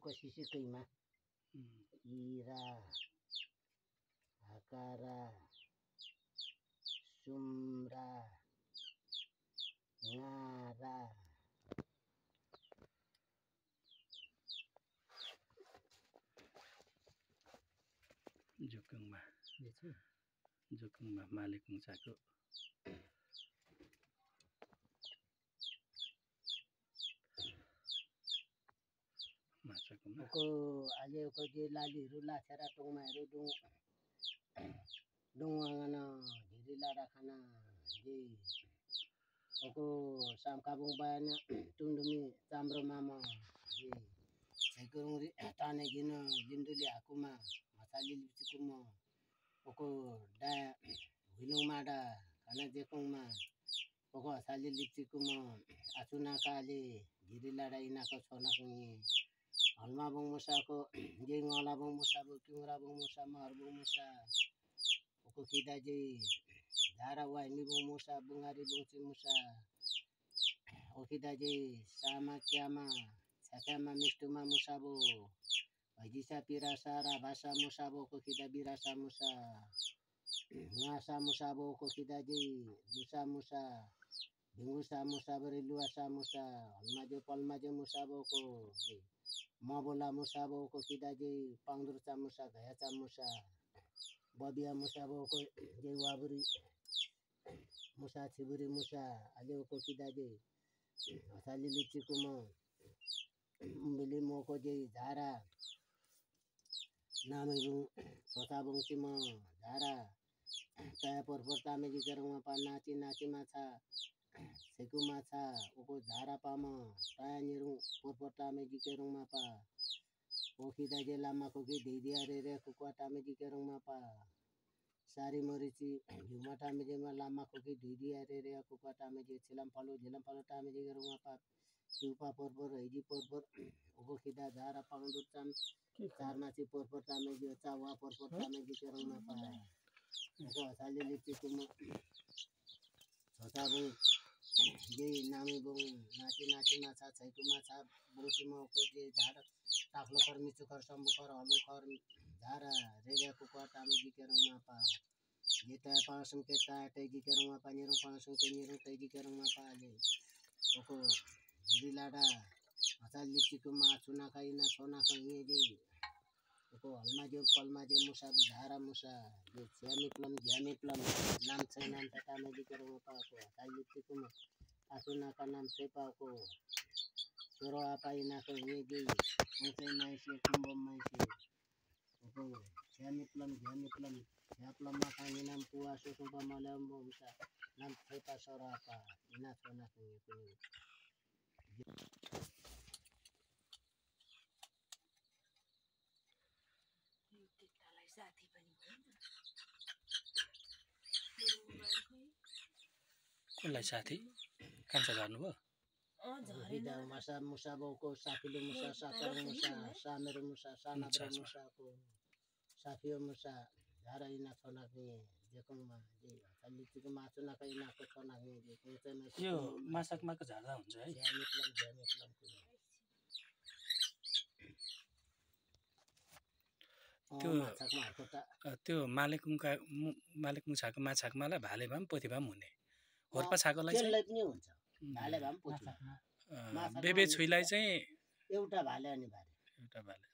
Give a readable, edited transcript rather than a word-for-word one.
को सिसिकैमा इरा हकारा सुम्रा ngaरा Jokengma Malik Musako को अहिले को जे लालीहरु लाछेरा टोङमाहरु डुङवाङना ढिरी लाडा खाना जे को सामकाबुङ बायना टुन्डुमी चाम्रो मामा जे छैकुरुङरी टाने गिन जिन्दुली हाकुमा मसाली लिपचिकुमा को डा हुइलुङ माडा खाना जेकुङमा को हसाली लिपचिकुमा आचुना काले ढिरी लाडा इनाको छोनाकुङ हलमा बुङ मुसाको जे ngला बुङ मुसा बु किउरा बुङ मुसा महर बुङ मुसा को किदा जे धारा वाइमी बुङ मुसा बुङारी बुङ ची मुसा ओ किदा जे सामा क्यामा छाचामा मिष्टुमा मुसा बु भजिसा पिरासा राभासा मुसा बु को किदा बिरासा मुसा ngaसा मुसा बु को किदा जे दुसा मुसा भिंगुसा मुसा बरि लुआसा मुसा हलमा जे पलमा जे मुसा बु को मबोला मुसा बो को किदा जे पाङदुरचा मुसा घयाचा मुसा बबिया मुसा बो को जे वाबुरी मुसा छिबुरी मुसा आले को किदा जे हसाली लिची कुम उम्बिली मो को जे धारा नामेबु छोटा बंसी म धारा तया परपरता में जी करवा पा नाची नाची माछा सेकु माछा ओको धारा पाम तया निरु परपरता में जी करवा पा ओखिदा जे लामा को की दीदिया रे कुकाटा में जी करवा पा सारी मरीची झुमाटा में जे लामा को की दीदिया रे कुकाटा में जे झिलम फलो टा में जी करवा पा सुपा परपर हैजी परपर ओको खिदा धारा पांगदुर चाम चार नाची परपरता में जे चावा परपरता में जी करवा पा ओको हसाली लिची कुम छोटा बु जे नामी बु नाची नाची माछा छैकु माछा बुङसी म को जे धारा टाक्लो कर मिचु कर सम्बु कर हलु कर धारा रेरे कुकाटा में जी करवा पा ये तय पासम के तय जी करवा पा निरु पासम के निरु तय जी करवा पा ले ओको ढिरी लाडा हसाली लिची कुम आचुना खाई ना छोना खाई जे ओको हलमा जे पलमा जे मुसा धारा मुसा जे झ्यामी प्लम नाम छै नाम तटा में जी करवा पा को हसाली लिची कुम आचुना का नाम छै पा को छोरो आपाई ना को ये जे उसे माइसे कुंभम माइसे ओको झ्यामी प्लम झ्याप्लम मा खानी नाम पुआ सुसुपा मलम मुसा नाम छै पा छोरो आपा इना छोना कुनी साथी पनि कसलाई साथी कान्छा झर्नुभयो झरिदा मुसा मुसा बौको साफिलो मुसा साकर मुसा सामेरो मुसा सानाब्रो मुसा को साफियो मुसा धारा इना छोना के जेकोमा जे हसाली लिची माछु ना कई ना को छोना के जे कोचे में यो मासकमा को झार्दा हुन्छ है झ्यामी प्लम त्यो मालिकुङ छाको माछाकमालाई भाले भए पनि पोथी भए पनि हुने होर्पा छाकोलाई पनि हुन्छ भाले भए पनि पोथी बेबे छुइलाई चाहिँ एउटा भाले अनि भाले एउटा भाले